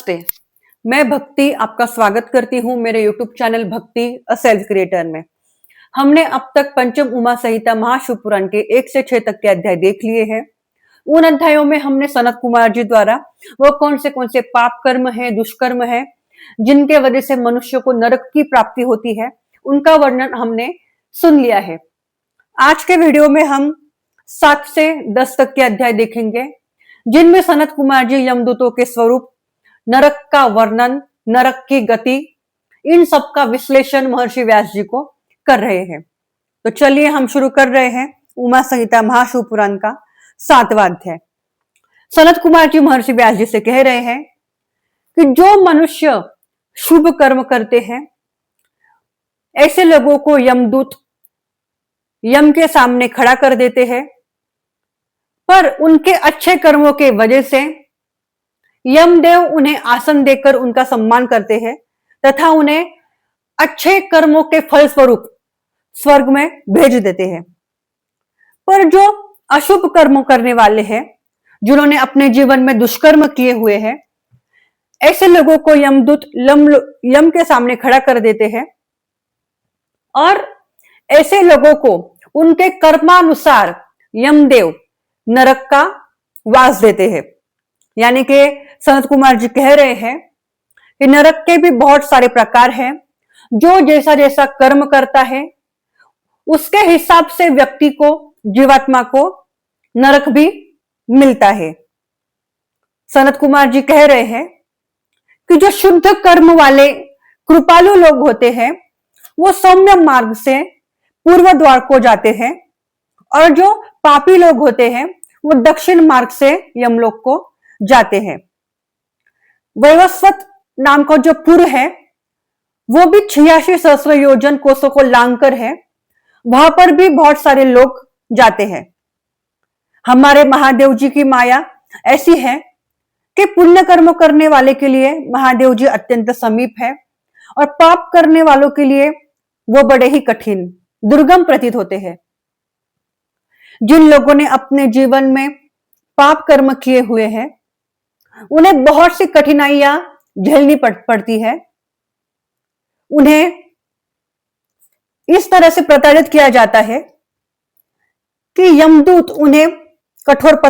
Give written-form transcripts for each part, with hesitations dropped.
नमस्ते। मैं भक्ति आपका स्वागत करती हूँ मेरे YouTube चैनल भक्ति अ सेल्फ क्रिएटर में। हमने अब तक पंचम उमा संहिता महाशिव पुराण के 1 से 6 तक के अध्याय देख लिए हैं। उन अध्यायों में हमने सनत कुमार जी द्वारा वो कौन से पाप कर्म है, दुष्कर्म है, जिनके वजह से मनुष्य को नरक की प्राप्ति होती है, उनका वर्णन हमने सुन लिया है। आज के वीडियो में हम 7 से 10 तक के अध्याय देखेंगे, जिनमें सनत कुमार जी यमदूतों के स्वरूप, नरक का वर्णन, नरक की गति, इन सब का विश्लेषण महर्षि व्यास जी को कर रहे हैं। तो चलिए हम शुरू कर रहे हैं उमा संहिता महाशिव पुराण का 7वां अध्याय। सनत कुमार जी महर्षि व्यास जी से कह रहे हैं कि जो मनुष्य शुभ कर्म करते हैं, ऐसे लोगों को यमदूत यम के सामने खड़ा कर देते हैं, पर उनके अच्छे कर्मों के वजह से यमदेव उन्हें आसन देकर उनका सम्मान करते हैं तथा उन्हें अच्छे कर्मों के फल स्वरूप स्वर्ग में भेज देते हैं। पर जो अशुभ कर्म करने वाले हैं, जिन्होंने अपने जीवन में दुष्कर्म किए हुए हैं, ऐसे लोगों को यमदूत यम के सामने खड़ा कर देते हैं और ऐसे लोगों को उनके कर्मानुसार यमदेव नरक का वास देते हैं। यानी कि सनत कुमार जी कह रहे हैं कि नरक के भी बहुत सारे प्रकार हैं। जो जैसा जैसा कर्म करता है, उसके हिसाब से व्यक्ति को, जीवात्मा को नरक भी मिलता है। सनत कुमार जी कह रहे हैं कि जो शुद्ध कर्म वाले कृपालु लोग होते हैं, वो सौम्य मार्ग से पूर्व द्वार को जाते हैं, और जो पापी लोग होते हैं, वो दक्षिण मार्ग से यमलोक को जाते हैं। वैवस्वत नाम का जो पुर है, वो भी 86 सहस्त्र योजन कोसों को लांघकर है। वहां पर भी बहुत सारे लोग जाते हैं। हमारे महादेव जी की माया ऐसी है कि पुण्य कर्म करने वाले के लिए महादेव जी अत्यंत समीप है, और पाप करने वालों के लिए वो बड़े ही कठिन, दुर्गम प्रतीत होते हैं। जिन लोगों ने अपने जीवन में पाप कर्म किए हुए हैं, उन्हें बहुत सी कठिनाइयां झेलनी पड़ती है। उन्हें इस तरह से प्रताड़ित किया जाता है कि यमदूत उन्हें कठोर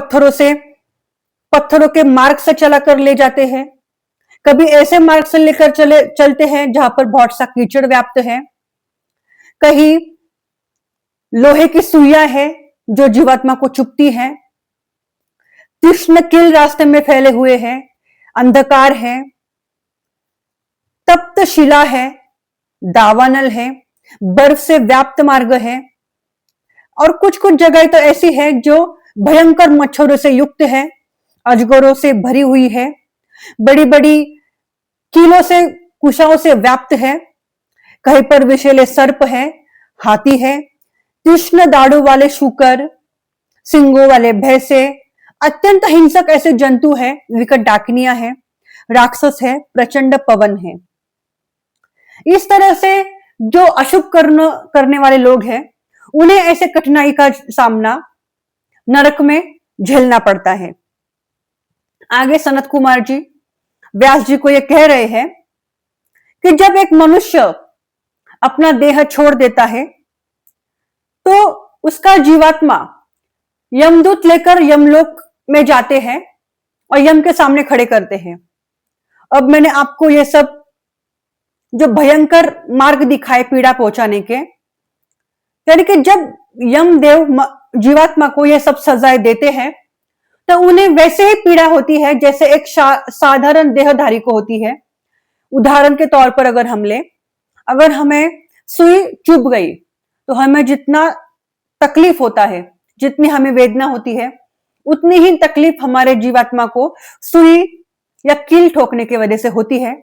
पत्थरों के मार्ग से चला कर ले जाते हैं। कभी ऐसे मार्ग से लेकर चलते हैं जहां पर बहुत सा कीचड़ व्याप्त है। कहीं लोहे की सुइयां है जो जीवात्मा को चुभती है। कृष्ण किल रास्ते में फैले हुए हैं, अंधकार है, तप्त शिला है, दावानल है, बर्फ से व्याप्त मार्ग है, और कुछ कुछ जगह तो ऐसी है जो भयंकर मच्छरों से युक्त है, अजगरों से भरी हुई है, बड़ी बड़ी कीलों से, कुशाओं से व्याप्त है। कहीं पर विषैले सर्प है, हाथी है, तीक्ष्ण दाढ़ों वाले शूकर, सिंगों वाले भैंसे, अत्यंत हिंसक ऐसे जंतु है, विकट डाकिनियां है, राक्षस है, प्रचंड पवन है। इस तरह से जो अशुभ कर्म करने वाले लोग हैं, उन्हें ऐसे कठिनाई का सामना नरक में झेलना पड़ता है। आगे सनत कुमार जी व्यास जी को यह कह रहे हैं कि जब एक मनुष्य अपना देह छोड़ देता है, तो उसका जीवात्मा यमदूत लेकर यमलोक में जाते हैं और यम के सामने खड़े करते हैं। अब मैंने आपको यह सब जो भयंकर मार्ग दिखाए पीड़ा पहुंचाने के, यानी कि जब यमदेव जीवात्मा को यह सब सजाएं देते हैं, तो उन्हें वैसे ही पीड़ा होती है जैसे एक साधारण देहधारी को होती है। उदाहरण के तौर पर अगर हम ले, अगर हमें सुई चुभ गई तो हमें जितना तकलीफ होता है, जितनी हमें वेदना होती है, उतनी ही तकलीफ हमारे जीवात्मा को सुई या कील ठोकने की वजह से होती है।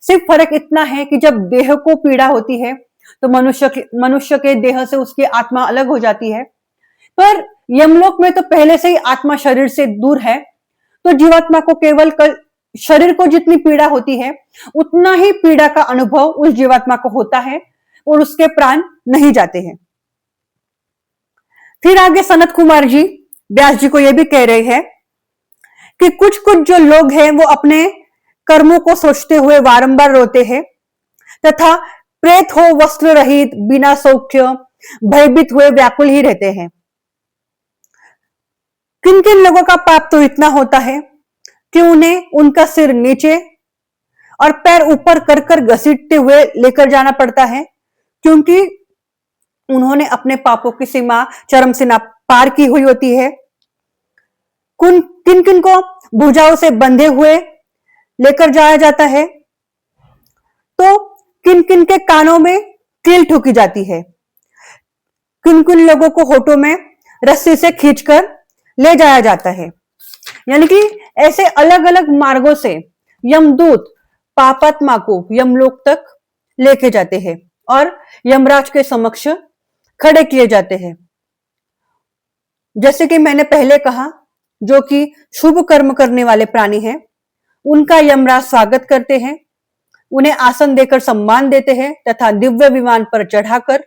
सिर्फ फर्क इतना है कि जब देह को पीड़ा होती है तो मनुष्य के देह से उसकी आत्मा अलग हो जाती है, पर यमलोक में तो पहले से ही आत्मा शरीर से दूर है, तो जीवात्मा को केवल शरीर को जितनी पीड़ा होती है, उतना ही पीड़ा का अनुभव उस जीवात्मा को होता है और उसके प्राण नहीं जाते हैं। फिर आगे सनत कुमार जी व्यास जी को यह भी कह रहे हैं कि कुछ कुछ जो लोग हैं, वो अपने कर्मों को सोचते हुए बारंबार रोते हैं तथा प्रेत हो वस्त्र रहित बिना सौख्य भयभीत हुए व्याकुल ही रहते हैं। किन किन लोगों का पाप तो इतना होता है कि उन्हें उनका सिर नीचे और पैर ऊपर कर कर घसीटते हुए लेकर जाना पड़ता है, क्योंकि उन्होंने अपने पापों की सीमा चरम सीमा पार की हुई होती है। किन किन को भुजाओं से बंधे हुए लेकर जाया जाता है, तो किन किन के कानों में कील ठोकी जाती है, किन किन लोगों को होठों में रस्सी से खींचकर ले जाया जाता है। यानी कि ऐसे अलग अलग मार्गों से यमदूत पापात्मा को यमलोक तक लेके जाते हैं और यमराज के समक्ष खड़े किए जाते हैं। जैसे कि मैंने पहले कहा, जो कि शुभ कर्म करने वाले प्राणी हैं, उनका यमराज स्वागत करते हैं, उन्हें आसन देकर सम्मान देते हैं तथा दिव्य विमान पर चढ़ाकर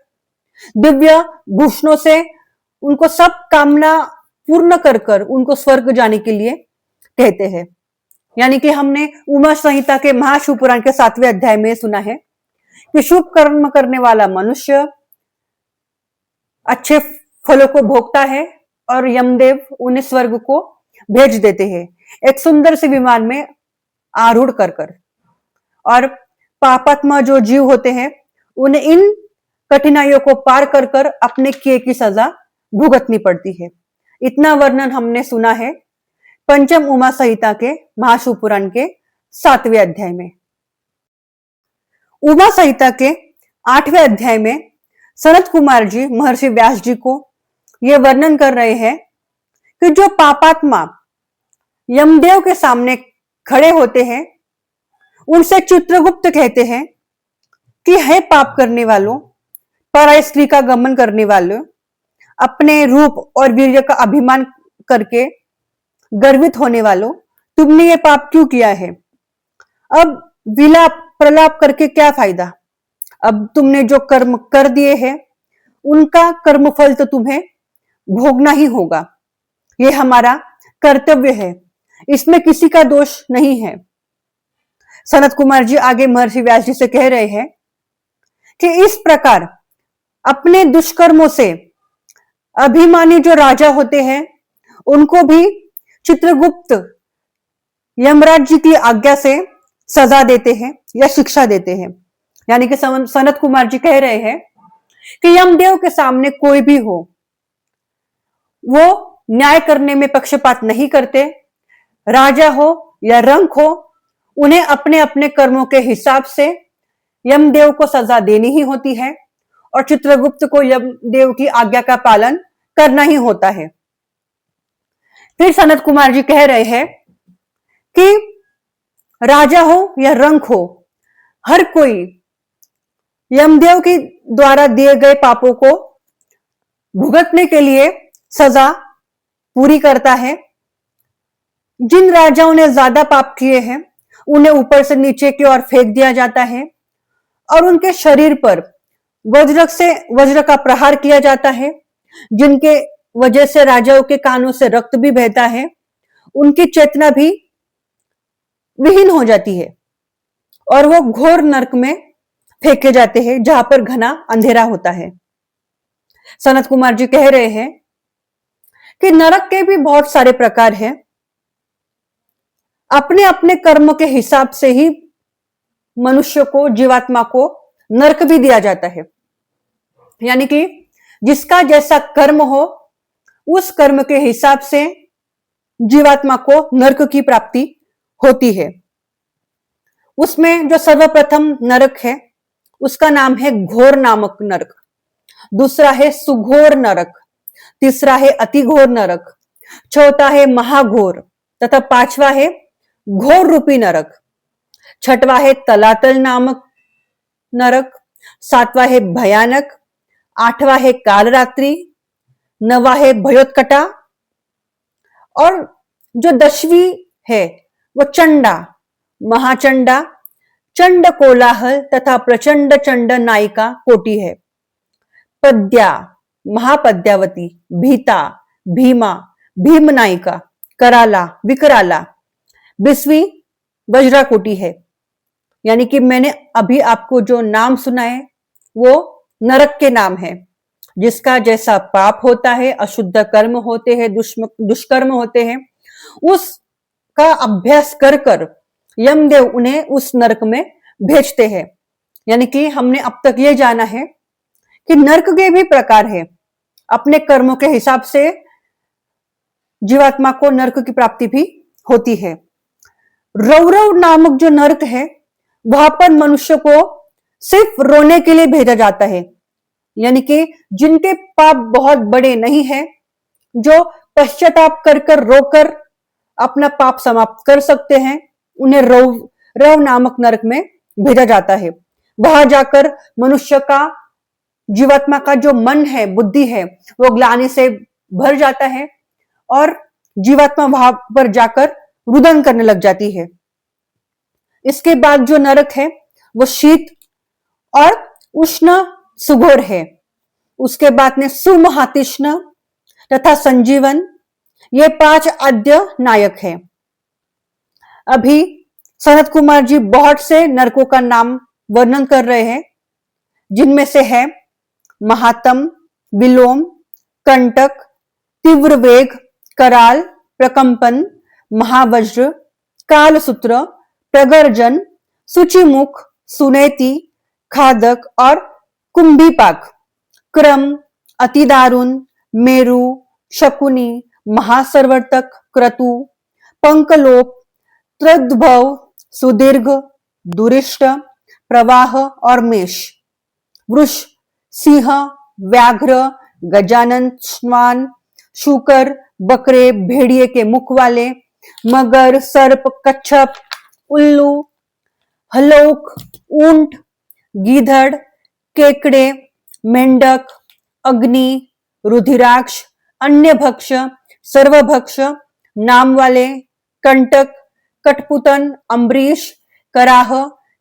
दिव्य भूषणों से उनको सब कामना पूर्ण कर कर उनको स्वर्ग जाने के लिए कहते हैं। यानी कि हमने उमा संहिता के महाशिव पुराण के 7वें अध्याय में सुना है कि शुभ कर्म करने वाला मनुष्य अच्छे फलों को भोगता है और यमदेव उन्हें स्वर्ग को भेज देते हैं एक सुंदर सी विमान में आरूढ़ कर कर। और पापात्मा जो जीव होते हैं, उन्हें इन कठिनाइयों को पार कर कर अपने किए की सजा भुगतनी पड़ती है। इतना वर्णन हमने सुना है पंचम उमा संहिता के महाशिव पुराण के 7वें अध्याय में। उमा संहिता के 8वें अध्याय में सनत कुमार जी महर्षि व्यास जी को यह वर्णन कर रहे हैं कि जो पापात्मा यमदेव के सामने खड़े होते हैं, उनसे चित्रगुप्त कहते हैं कि हे पाप करने वालों, पराय स्त्री का गमन करने वालों, अपने रूप और वीर्य का अभिमान करके गर्वित होने वालों, तुमने ये पाप क्यों किया है? अब विलाप प्रलाप करके क्या फायदा? अब तुमने जो कर्म कर दिए हैं, उनका कर्मफल तो तुम्हें भोगना ही होगा। ये हमारा कर्तव्य है, इसमें किसी का दोष नहीं है। सनत कुमार जी आगे महर्षि व्यास जी से कह रहे हैं कि इस प्रकार अपने दुष्कर्मों से अभिमानी जो राजा होते हैं, उनको भी चित्रगुप्त यमराज जी की आज्ञा से सजा देते हैं या शिक्षा देते हैं। यानी कि सनत कुमार जी कह रहे हैं कि यमदेव के सामने कोई भी हो, वो न्याय करने में पक्षपात नहीं करते। राजा हो या रंक हो, उन्हें अपने अपने कर्मों के हिसाब से यमदेव को सजा देनी ही होती है और चित्रगुप्त को यमदेव की आज्ञा का पालन करना ही होता है। फिर सनत कुमार जी कह रहे हैं कि राजा हो या रंक हो, हर कोई यमदेव के द्वारा दिए गए पापों को भुगतने के लिए सजा पूरी करता है। जिन राजाओं ने ज्यादा पाप किए हैं, उन्हें ऊपर से नीचे की ओर फेंक दिया जाता है और उनके शरीर पर वज्र का प्रहार किया जाता है, जिनके वजह से राजाओं के कानों से रक्त भी बहता है, उनकी चेतना भी विहीन हो जाती है और वो घोर नरक में फेंके जाते हैं, जहां पर घना अंधेरा होता है। सनत कुमार जी कह रहे हैं कि नरक के भी बहुत सारे प्रकार हैं। अपने अपने कर्म के हिसाब से ही मनुष्य को, जीवात्मा को नरक भी दिया जाता है। यानी कि जिसका जैसा कर्म हो, उस कर्म के हिसाब से जीवात्मा को नरक की प्राप्ति होती है। उसमें जो सर्वप्रथम नरक है, उसका नाम है घोर नामक नरक। दूसरा है सुघोर नरक, तीसरा है अतिघोर नरक, चौथा है महाघोर तथा पांचवा है घोर रूपी नरक, छठवा है तलातल नामक नरक, सातवां है भयानक, आठवां है कालरात्रि, नवा है भयोत्कटा और जो 10वीं है वो चंडा, महाचंडा, चंड कोलाहल तथा प्रचंड चंड नायिका कोटि है। पद्या, महापद्यावती, भीता, भीमा, भीम नायिका, कराला, विकराला, 20वीं वज्राकोटि है। यानी कि मैंने अभी आपको जो नाम सुना है वो नरक के नाम है, जिसका जैसा पाप होता है, अशुद्ध कर्म होते हैं, दुष्कर्म होते हैं, उसका अभ्यास कर कर यमदेव उन्हें उस नरक में भेजते हैं। यानी कि हमने अब तक ये जाना है कि नरक के भी प्रकार है। अपने कर्मों के हिसाब से जीवात्मा को नरक की प्राप्ति भी होती है। रौरव नामक जो नरक है वहां पर मनुष्य को सिर्फ रोने के लिए भेजा जाता है। यानी कि जिनके पाप बहुत बड़े नहीं है, जो पश्चाताप कर कर रोकर अपना पाप समाप्त कर सकते हैं, उन्हें रव नामक नरक में भेजा जाता है। वहां जाकर मनुष्य का, जीवात्मा का जो मन है, बुद्धि है, वो ग्लानि से भर जाता है और जीवात्मा वहां पर जाकर रुदन करने लग जाती है। इसके बाद जो नरक है वो शीत और उष्ण सुघोर है। उसके बाद में सुमहातिष्ण तथा संजीवन, ये 5 आद्य नायक है। अभी सनत कुमार जी बहुत से नरकों का नाम वर्णन कर रहे हैं, जिनमें से है महातम, विलोम, कंटक, तीव्र वेग, कराल, प्रकंपन, महावज्र, कालसूत्र, प्रगर्जन, सूचिमुख, सुनेति, खादक और कुंभीपाक। क्रम, अतिदारुण, मेरु, शकुनी, महासर्वर्तक, क्रतु, पंकलोप, त्र्यद्भव, सुदीर्घ, दुरिष्ट, प्रवाह और मेष। वृष, सिंह, व्याघ्र, गजानन, श्वान, शूकर, बकरे, भेड़िए के मुख वाले, मगर, सर्प, कच्छप, उल्लू, हलोक, ऊंट, गीधड़, केकड़े, मेंढक, अग्नि, रुधिराक्ष, अन्य भक्ष, सर्वभक्ष, नाम वाले, कंटक, कटपुतन, अम्बरीश, कराह,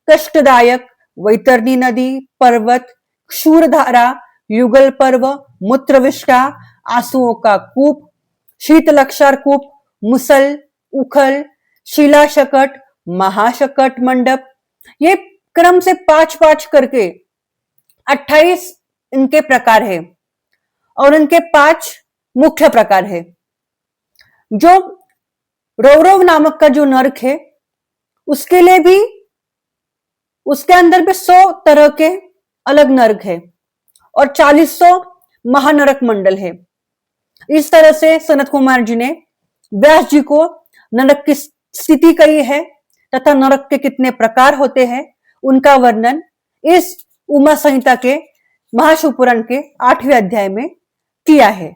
कष्टदायक, वैतरणी नदी, पर्वत, क्षूरधारा, युगल पर्व, मूत्रविष्टा, आंसुओं का कूप, शीतलक्षार कूप, मुसल, उखल, शिलाशकट, महाशकट मंडप। ये क्रम से 5-5 करके 28 इनके प्रकार है और इनके 5 मुख्य प्रकार है। जो रौरव नामक का जो नरक है उसके लिए भी, उसके अंदर भी 100 तरह के अलग नरक है और 4000 महानरक मंडल है। इस तरह से सनत कुमार जी ने व्यास जी को नरक की स्थिति कही है तथा नरक के कितने प्रकार होते हैं उनका वर्णन इस उमा संहिता के महाशिवपुराण के 8वें अध्याय में किया है।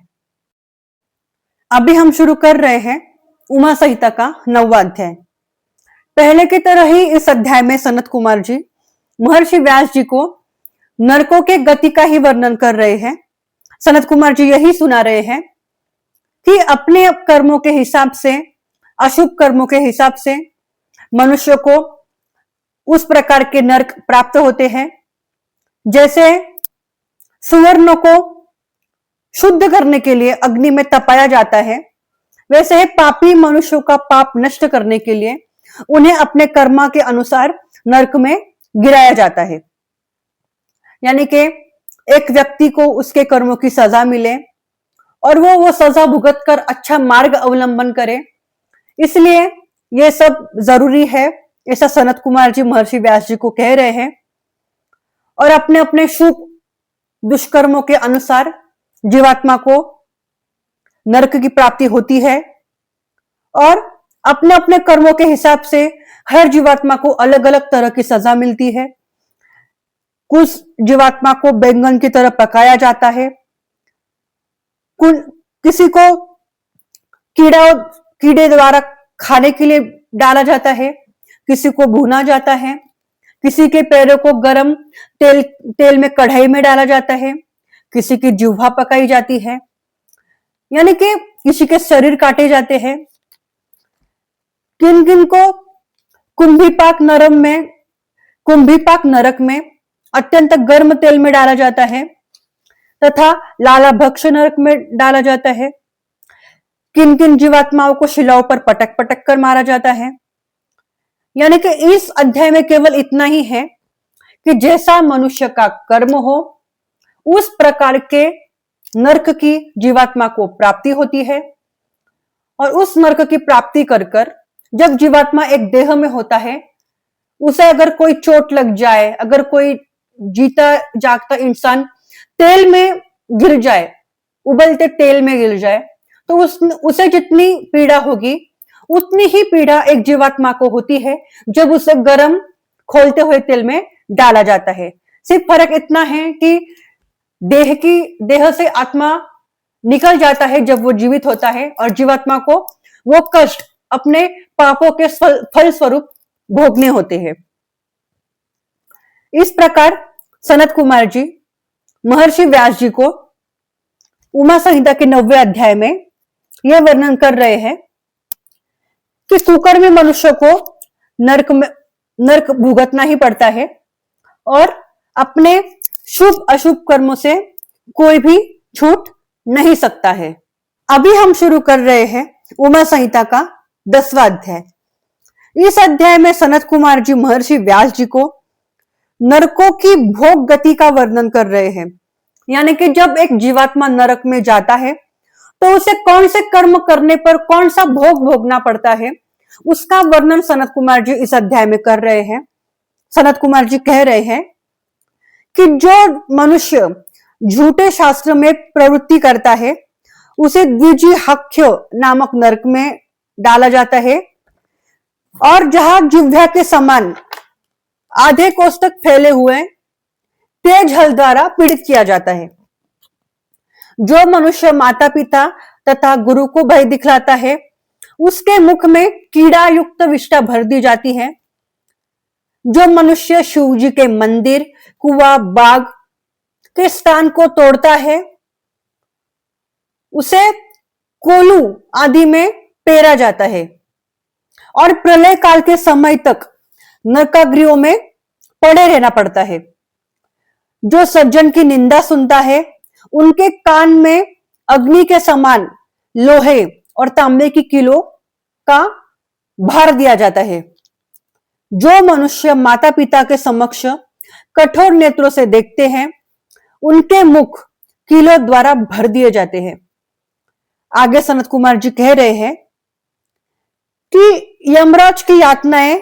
अभी हम शुरू कर रहे हैं उमा संहिता का 9वां अध्याय। पहले की तरह ही इस अध्याय में सनत कुमार जी महर्षि व्यास जी को नरकों के गति का ही वर्णन कर रहे हैं। सनत कुमार जी यही सुना रहे हैं कि अपने कर्मों के हिसाब से, अशुभ कर्मों के हिसाब से मनुष्य को उस प्रकार के नरक प्राप्त होते हैं। जैसे सुवर्ण को शुद्ध करने के लिए अग्नि में तपाया जाता है, वैसे ही पापी मनुष्यों का पाप नष्ट करने के लिए उन्हें अपने कर्मा के अनुसार नरक में गिराया जाता है। यानी कि एक व्यक्ति को उसके कर्मों की सजा मिले और वो सजा भुगत कर अच्छा मार्ग अवलंबन करे, इसलिए ये सब जरूरी है, ऐसा सनत कुमार जी महर्षि व्यास जी को कह रहे हैं। और अपने अपने शुभ दुष्कर्मों के अनुसार जीवात्मा को नरक की प्राप्ति होती है और अपने अपने कर्मों के हिसाब से हर जीवात्मा को अलग अलग तरह की सजा मिलती है। कुछ जीवात्मा को बैंगन की तरह पकाया जाता है, किसी को कीड़े द्वारा खाने के लिए डाला जाता है, किसी को भुना जाता है, किसी के पैरों को गरम तेल में कढ़ाई में डाला जाता है, किसी की जिह्वा पकाई जाती है, यानी कि किसी के शरीर काटे जाते हैं। किन किन को कुंभीपाक नरक में अत्यंत गर्म तेल में डाला जाता है तथा लाला भक्ष नरक में डाला जाता है। किन किन जीवात्माओं को शिलाओं पर पटक पटक कर मारा जाता है। यानी कि इस अध्याय में केवल इतना ही है कि जैसा मनुष्य का कर्म हो उस प्रकार के नरक की जीवात्मा को प्राप्ति होती है, और उस नरक की प्राप्ति कर कर जब जीवात्मा एक देह में होता है, उसे अगर कोई चोट लग जाए, अगर कोई जीता जागता इंसान तेल में गिर जाए, उबलते तेल में गिर जाए, तो उसे जितनी पीड़ा होगी उतनी ही पीड़ा एक जीवात्मा को होती है जब उसे गर्म खोलते हुए तेल में डाला जाता है। सिर्फ फर्क इतना है कि देह से आत्मा निकल जाता है जब वो जीवित होता है, और जीवात्मा को वो कष्ट अपने पापों के फल स्वरूप भोगने होते हैं। इस प्रकार सनत कुमार जी महर्षि व्यास जी को उमा संहिता के 90वें अध्याय में यह वर्णन कर रहे हैं कि कुकर्मी मनुष्य को नरक भुगतना ही पड़ता है, और अपने शुभ अशुभ कर्मों से कोई भी छूट नहीं सकता है। अभी हम शुरू कर रहे हैं उमा संहिता का 10वां अध्याय। इस अध्याय में सनत कुमार जी महर्षि व्यास जी को नरकों की भोग गति का वर्णन कर रहे हैं। यानी कि जब एक जीवात्मा नरक में जाता है तो उसे कौन से कर्म करने पर कौन सा भोग भोगना पड़ता है, उसका वर्णन सनत कुमार जी इस अध्याय में कर रहे हैं। सनत कुमार जी कह रहे हैं कि जो मनुष्य झूठे शास्त्र में प्रवृत्ति करता है उसे द्विजिह्वक्ष्य नामक नरक में डाला जाता है, और जहां जिह्वा के समान आधे कोस तक फैले हुए तेज हल द्वारा पीड़ित किया जाता है। जो मनुष्य माता पिता तथा गुरु को भय दिखलाता है उसके मुख में कीड़ा युक्त विष्ठा भर दी जाती है। जो मनुष्य शिव जी के मंदिर, कुआं, बाग के स्थान को तोड़ता है उसे कोलू आदि में पेरा जाता है, और प्रलय काल के समय तक नरकागृहों में पड़े रहना पड़ता है। जो सज्जन की निंदा सुनता है उनके कान में अग्नि के समान लोहे और तांबे की कीलों का भार दिया जाता है। जो मनुष्य माता पिता के समक्ष कठोर नेत्रों से देखते हैं उनके मुख कीलों द्वारा भर दिए जाते हैं। आगे सनत कुमार जी कह रहे हैं कि यमराज की यातनाएं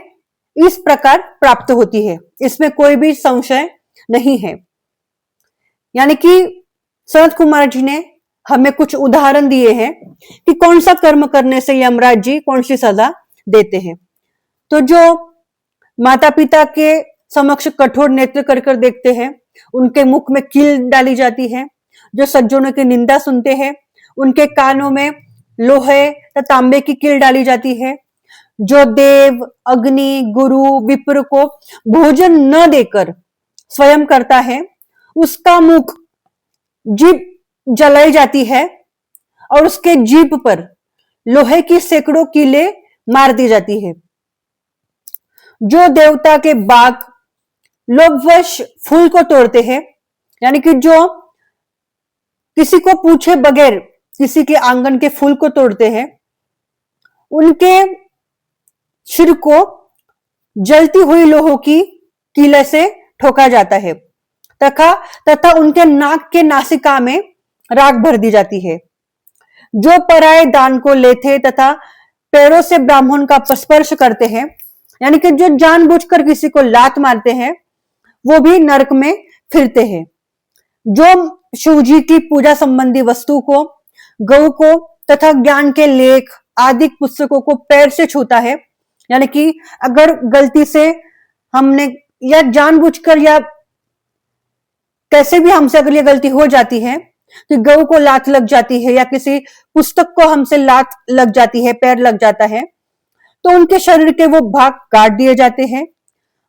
इस प्रकार प्राप्त होती है, इसमें कोई भी संशय नहीं है। यानी कि सनत कुमार जी ने हमें कुछ उदाहरण दिए हैं कि कौन सा कर्म करने से यमराज जी कौन सी सजा देते हैं। तो जो माता पिता के समक्ष कठोर नेत्र कर कर देखते हैं उनके मुख में कील डाली जाती है। जो सज्जनों की निंदा सुनते हैं उनके कानों में लोहे या तांबे की कील डाली जाती है। जो देव, अग्नि, गुरु, विप्र को भोजन न देकर स्वयं करता है उसका मुख जीभ जलाई जाती है, और उसके जीभ पर लोहे की सैकड़ों कीलें मार दी जाती है। जो देवता के बाग लोभवश फूल को तोड़ते हैं, यानी कि जो किसी को पूछे बगैर किसी के आंगन के फूल को तोड़ते हैं, उनके सिर को जलती हुई लोहों की कीले से ठोका जाता है तथा उनके नाक के नासिका में राख भर दी जाती है। जो पराये दान को लेते तथा पैरों से ब्राह्मण का स्पर्श करते हैं, यानी कि जो जानबूझकर किसी को लात मारते हैं, वो भी नरक में फिरते हैं। जो शिव जी की पूजा संबंधी वस्तु को, गौ को तथा ज्ञान के लेख आदि पुस्तकों को पैर से छूता है, यानी कि अगर गलती से हमने या जानबूझकर या कैसे भी हमसे अगर ये गलती हो जाती है कि गौ को लात लग जाती है या किसी पुस्तक को हमसे लात लग जाती है, पैर लग जाता है, तो उनके शरीर के वो भाग काट दिए जाते हैं।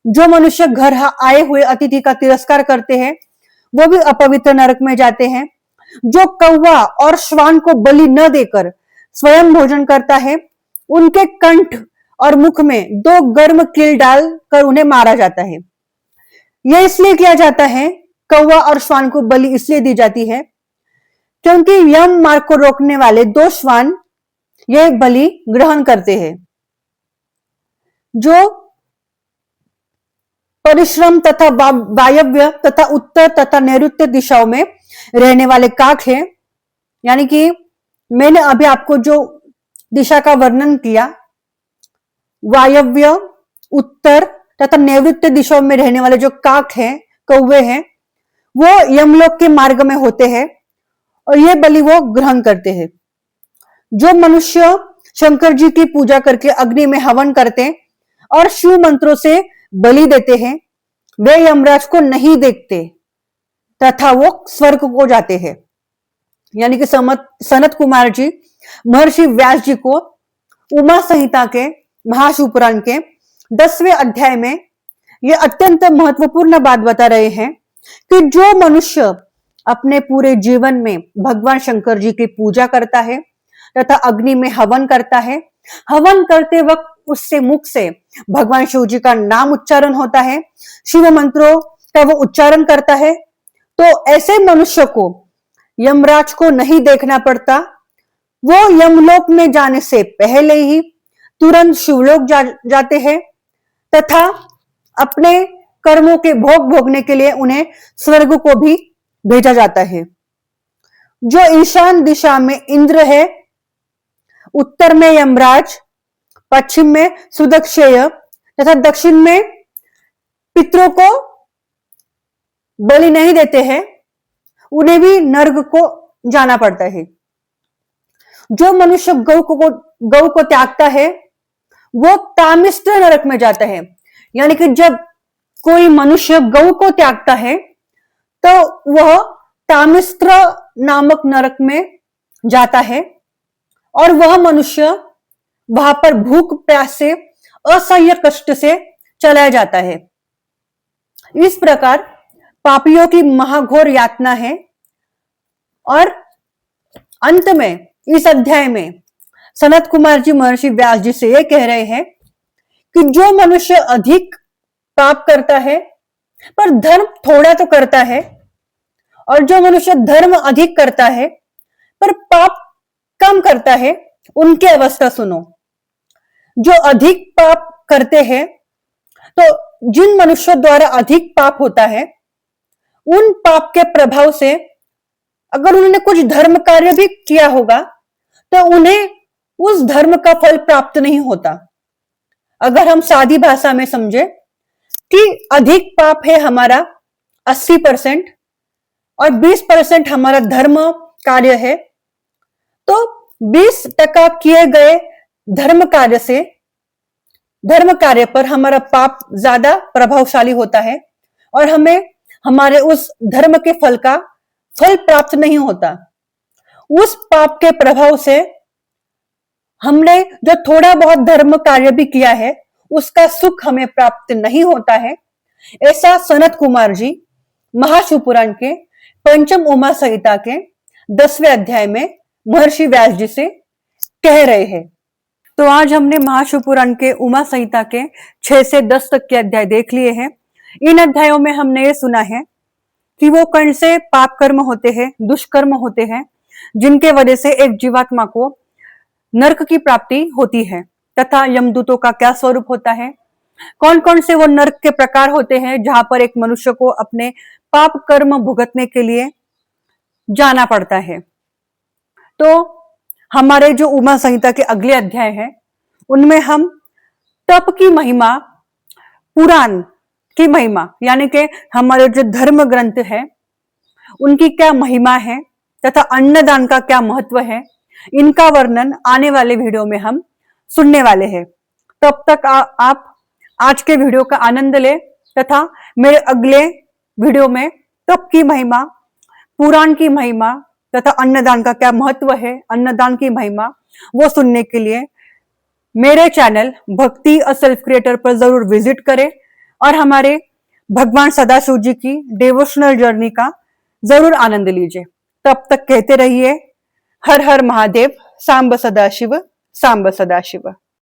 जो मनुष्य घर आए हुए अतिथि का तिरस्कार करते हैं वो भी अपवित्र नरक में जाते हैं। जो कौवा और श्वान को बलि न देकर स्वयं भोजन करता है उनके कंठ और मुख में 2 गर्म कील डालकर उन्हें मारा जाता है। यह इसलिए किया जाता है, कौवा और श्वान को बलि इसलिए दी जाती है क्योंकि यम मार्ग को रोकने वाले 2 श्वान यह बलि ग्रहण करते हैं। जो परिश्रम तथा वायव्य तथा उत्तर तथा नैऋत्य दिशाओं में रहने वाले काक हैं। यानी कि मैंने अभी आपको जो दिशा का वर्णन किया, वायव्य, उत्तर तथा नैऋत्य दिशाओं में रहने वाले जो काक हैं, कौवे हैं, वो यमलोक के मार्ग में होते हैं और ये बलि वो ग्रहण करते हैं। जो मनुष्य शंकर जी की पूजा करके अग्नि में हवन करते और शिव मंत्रों से बलि देते हैं, वे यमराज को नहीं देखते तथा वो स्वर्ग को जाते हैं। यानी कि सनत कुमार जी महर्षि व्यास जी को उमा संहिता के महाशिवपुराण के 10वें अध्याय में ये अत्यंत महत्वपूर्ण बात बता रहे हैं कि जो मनुष्य अपने पूरे जीवन में भगवान शंकर जी की पूजा करता है तथा अग्नि में हवन करता है, हवन करते वक्त उससे मुख से भगवान शिव जी का नाम उच्चारण होता है, शिव मंत्रों का वो उच्चारण करता है, तो ऐसे मनुष्य को यमराज को नहीं देखना पड़ता। वो यमलोक में जाने से पहले ही तुरंत शिवलोक जाते हैं तथा अपने कर्मों के भोग भोगने के लिए उन्हें स्वर्ग को भी भेजा जाता है। जो ईशान दिशा में इंद्र है, उत्तर में यमराज, पश्चिम में सुदक्षेय तथा दक्षिण में पितरों को बलि नहीं देते हैं, उन्हें भी नर्क को जाना पड़ता है। जो मनुष्य गौ को त्यागता है वो तामिस्त्र नरक में जाता है। यानी कि जब कोई मनुष्य गौ को त्यागता है तो वह तामिस्त्र नामक नरक में जाता है और वह मनुष्य वहां पर भूख प्यास से असह्य कष्ट से चला जाता है। इस प्रकार पापियों की महाघोर यातना है। और अंत में इस अध्याय में सनत कुमार जी महर्षि व्यास जी से यह कह रहे हैं कि जो मनुष्य अधिक पाप करता है पर धर्म थोड़ा तो करता है, और जो मनुष्य धर्म अधिक करता है पर पाप कम करता है, उनकी अवस्था सुनो। जो अधिक पाप करते हैं, तो जिन मनुष्यों द्वारा अधिक पाप होता है, उन पाप के प्रभाव से अगर उन्होंने कुछ धर्म कार्य भी किया होगा तो उन्हें उस धर्म का फल प्राप्त नहीं होता। अगर हम सादी भाषा में समझे कि अधिक पाप है हमारा 80% और 20% हमारा धर्म कार्य है, तो 20% किए गए धर्म कार्य पर हमारा पाप ज्यादा प्रभावशाली होता है और हमें हमारे उस धर्म के फल का फल प्राप्त नहीं होता। उस पाप के प्रभाव से हमने जो थोड़ा बहुत धर्म कार्य भी किया है उसका सुख हमें प्राप्त नहीं होता है। ऐसा सनत कुमार जी महाशिवपुराण के पंचम उमा संहिता के 10वें अध्याय में महर्षि व्यास जी से कह रहे हैं। तो आज हमने महाशिवपुराण के उमा संहिता के 6 से 10 तक के अध्याय देख लिए हैं। इन अध्यायों में हमने ये सुना है कि वो कौन से पाप कर्म होते हैं, दुष्कर्म होते हैं, जिनके वजह से एक जीवात्मा को नरक की प्राप्ति होती है, तथा यमदूतों का क्या स्वरूप होता है, कौन कौन से वो नरक के प्रकार होते हैं जहां पर एक मनुष्य को अपने पाप कर्म भुगतने के लिए जाना पड़ता है। तो हमारे जो उमा संहिता के अगले अध्याय हैं उनमें हम तप की महिमा, पुराण की महिमा, यानी कि हमारे जो धर्म ग्रंथ है उनकी क्या महिमा है तथा अन्नदान का क्या महत्व है, इनका वर्णन आने वाले वीडियो में हम सुनने वाले हैं। तब तक आप आज के वीडियो का आनंद ले तथा मेरे अगले वीडियो में तप की महिमा, पुराण की महिमा तथा अन्नदान का क्या महत्व है, अन्नदान की महिमा, वो सुनने के लिए मेरे चैनल भक्ति अ सेल्फ क्रिएटर पर जरूर विजिट करें और हमारे भगवान सदाशिव जी की डिवोशनल जर्नी का जरूर आनंद लीजिए। तब तक कहते रहिए हर हर महादेव, सांब सदाशिव, सांब सदाशिव।